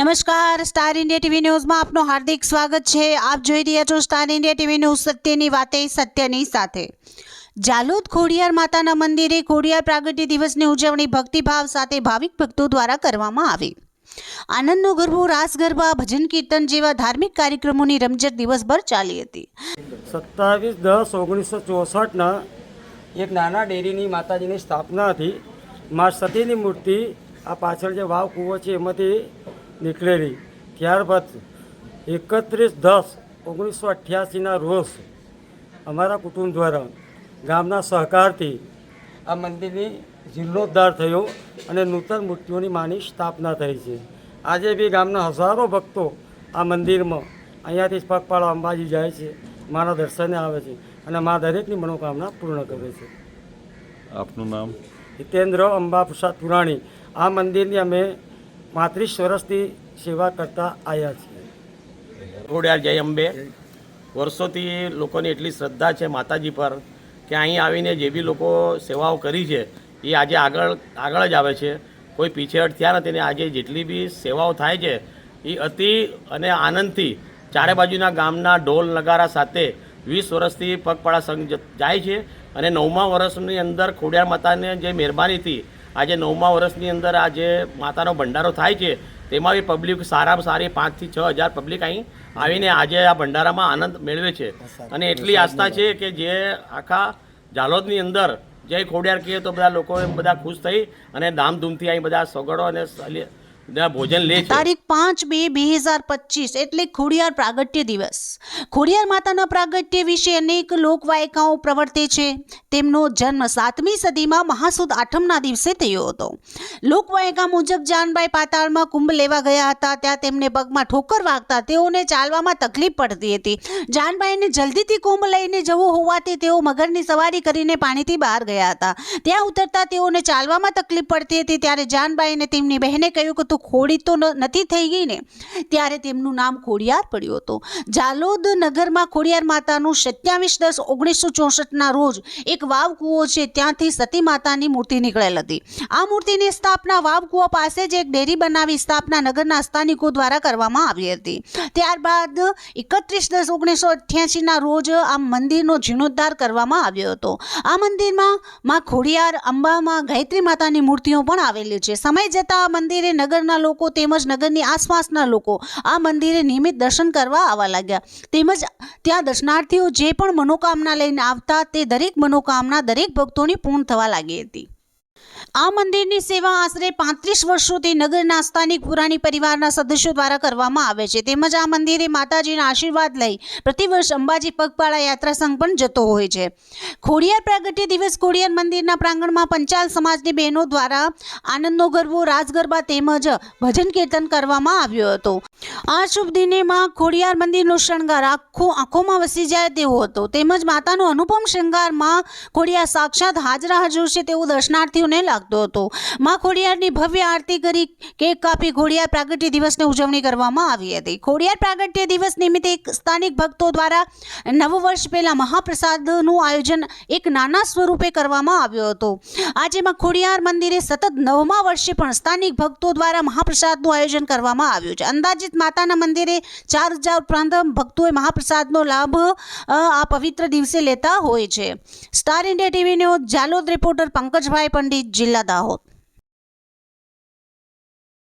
નમસ્કાર, star India TV ન્યૂઝમાં આપનું હાર્દિક સ્વાગત છે। આપ જોઈ રહ્યા છો સ્ટાર ઇન્ડિયા ટીવી ન્યૂઝ, સત્યની વાતે સત્યની સાથે। જાલોદ ખોડિયાર માતાના મંદિરે ખોડિયાર પ્રાગટ્ય દિવસની ઉજવણી ભક્તિભાવ સાથે ભાવિક ભક્તો દ્વારા કરવામાં આવી। આનંદનો ગરબો, રાસ ગરબા, ભજન કીર્તન જેવા ધાર્મિક કાર્યક્રમોની રમઝટ દિવસભર ચાલી હતી। 27/10/1964 એક નાના ડેરીની માતાજીની સ્થાપના હતી। મા સતીની મૂર્તિ આ પાછળ જે વાવ કૂવો છે એમાંથી નીકળેલી। ત્યારબાદ 31/10/1988ના રોજ અમારા કુટુંબ દ્વારા ગામના સહકારથી આ મંદિરની જીર્ણોદ્ધાર થયો અને નૂતન મૂર્તિઓની માની સ્થાપના થઈ છે। આજે બી ગામના હજારો ભક્તો આ મંદિરમાં અહીંયાથી પગપાળા અંબાજી જાય છે, માના દર્શને આવે છે અને મા દરેકની મનોકામના પૂર્ણ કરે છે। આપનું નામ? હિતેન્દ્ર અંબા પ્રસાદ પુરાણી। આ મંદિરની અમે 35 વર્ષથી સેવા કરતા આવ્યા છીએ। ખોડિયાર જય અંબે। વર્ષોથી લોકોની એટલી શ્રદ્ધા છે માતાજી પર કે અહીં આવીને જે બી લોકો સેવાઓ કરી છે એ આજે આગળ જ આવે છે, કોઈ પીછેહટ થયા નથી। ને આજે જેટલી બી સેવાઓ થાય છે એ અતિ અને આનંદથી ચારે બાજુના ગામના ઢોલ નગારા સાથે 20 વર્ષથી પગપાળા સંઘ જાય છે અને 9મા વર્ષની અંદર ખોડિયાર માતાને જે મહેરબાનીથી આજે 9મા વર્ષની અંદર આ જે માતાનો ભંડારો થાય છે તેમાં બી પબ્લિક સારામાં સારી 5 થી 6 હજાર પબ્લિક અહીં આવીને આજે આ ભંડારામાં આનંદ મેળવે છે। અને એટલી આસ્થા છે કે જે આખા જાલોદની અંદર જય ખોડિયાર કહીએ તો બધા લોકો બધા ખુશ થઈ અને ધામધૂમથી અહીં બધા સગડો અને ભોજન લે છે। તારીખ 5/2/2025 એટલે ખોડિયાર પ્રાગટ્ય દિવસ। ખોડિયાર માતાના પ્રાગટ્ય વિશે અનેક લોકવાયકાઓ પ્રવર્તે છે। તેમનો જન્મ 7મી સદીમાં મહાસુદ આઠમના દિવસે થયો હતો। લોકવાયકા મુજબ જાનબાઈ પાતાળમાં કુંભ લેવા ગયા હતા, ત્યાં તેમને પગમાં ઠોકર વાગતા તેઓને ચાલવામાં તકલીફ પડતી હતી। જાનબાઈને જલ્દીથી કુંભ લઈને જવું હોવાથી તેઓ મગરની સવારી કરીને પાણીથી બહાર ગયા હતા। ત્યાં ઉતરતા તેઓને ચાલવામાં તકલીફ પડતી હતી, ત્યારે જાનબાઈને તેમની બહેને કહ્યું કે ખોડી તો નથી થઈ ગઈ ને, ત્યારે તેમનું નામ ખોડિયાર પડ્યું હતું। જાલોદ નગરમાં ખોડિયાર માતાનું 27/10/1964ના રોજ એક વાવ કૂવો છે, ત્યાંથી સતી માતાની મૂર્તિ નીકળેલ હતી। આ મૂર્તિની સ્થાપના વાવ કૂવા પાસે જ એક ડેરી બનાવી સ્થાપના નગરના સ્થાનિકો દ્વારા કરવામાં આવી હતી। ત્યારબાદ 31/10/1988ના રોજ આ મંદિરનો જીર્ણોદ્ધાર કરવામાં આવ્યો હતો। આ મંદિરમાં માં ખોડિયાર, અંબામાં ગાયત્રી માતાની મૂર્તિઓ પણ આવેલી છે। સમય જતાં આ મંદિરે નગરના લોકો તેમજ નગરની આસપાસના લોકો આ મંદિરે નિયમિત દર્શન કરવા આવવા લાગ્યા, તેમજ ત્યાં દર્શનાર્થીઓ જે પણ મનોકામના લઈને આવતા તે દરેક મનોકામના દરેક ભક્તોની પૂર્ણ થવા લાગી હતી। આ મંદિરની સેવા આશરે 35 વર્ષોથી નગરના સ્થાનિક પુરાણી પરિવારના સદસ્યો દ્વારા કરવામાં આવે છે, તેમજ આ મંદિરે માતાજીના આશીર્વાદ લઈ પ્રતિવર્ષ અંબાજી પગપાળા યાત્રા સંઘ પણ જતો હોય છે। ખોડિયાર પ્રાગટ્ય દિવસ ખોડિયાર મંદિરના પ્રાંગણમાં પંચાલ સમાજની બહેનો દ્વારા આનંદનો ગરબો, રાસ ગરબા તેમજ ભજન કીર્તન કરવામાં આવ્યો હતો। આ શુભ દિને માં ખોડિયાર મંદિરનો શણગાર આંખોમાં વસી જાય તેવો હતો, તેમજ માતાનો અનુપમ શૃંગારમાં ખોડિયાર સાક્ષાત હાજરા હજુર છે તેવું દર્શનાર્થીઓને લાગતો હતો। માં ખોડિયારની ભવ્ય આરતી કરી કેક કાપી ખોડિયાર પ્રાગટ્ય દિવસની ઉજવણી કરવામાં આવી હતી। ખોડિયાર પ્રાગટ્ય દિવસ નિમિત્તે સ્થાનિક ભક્તો દ્વારા નવ વર્ષ પહેલા મહાપ્રસાદનું આયોજન એક નાના સ્વરૂપે કરવામાં આવ્યો હતો। આજે માં ખોડિયાર મંદિરે સતત 9મા વર્ષે પણ સ્થાનિક ભક્તો દ્વારા મહાપ્રસાદનું આયોજન કરવામાં આવ્યું છે। અંદાજિત માતાના મંદિરે 4000 ઉપરાંત ભક્તોએ મહાપ્રસાદનો લાભ આ પવિત્ર દિવસે લેતા હોય છે। Star India TV news Jhalod reporter Pankajbhai Pandit, જિલ્લા દાહોદ।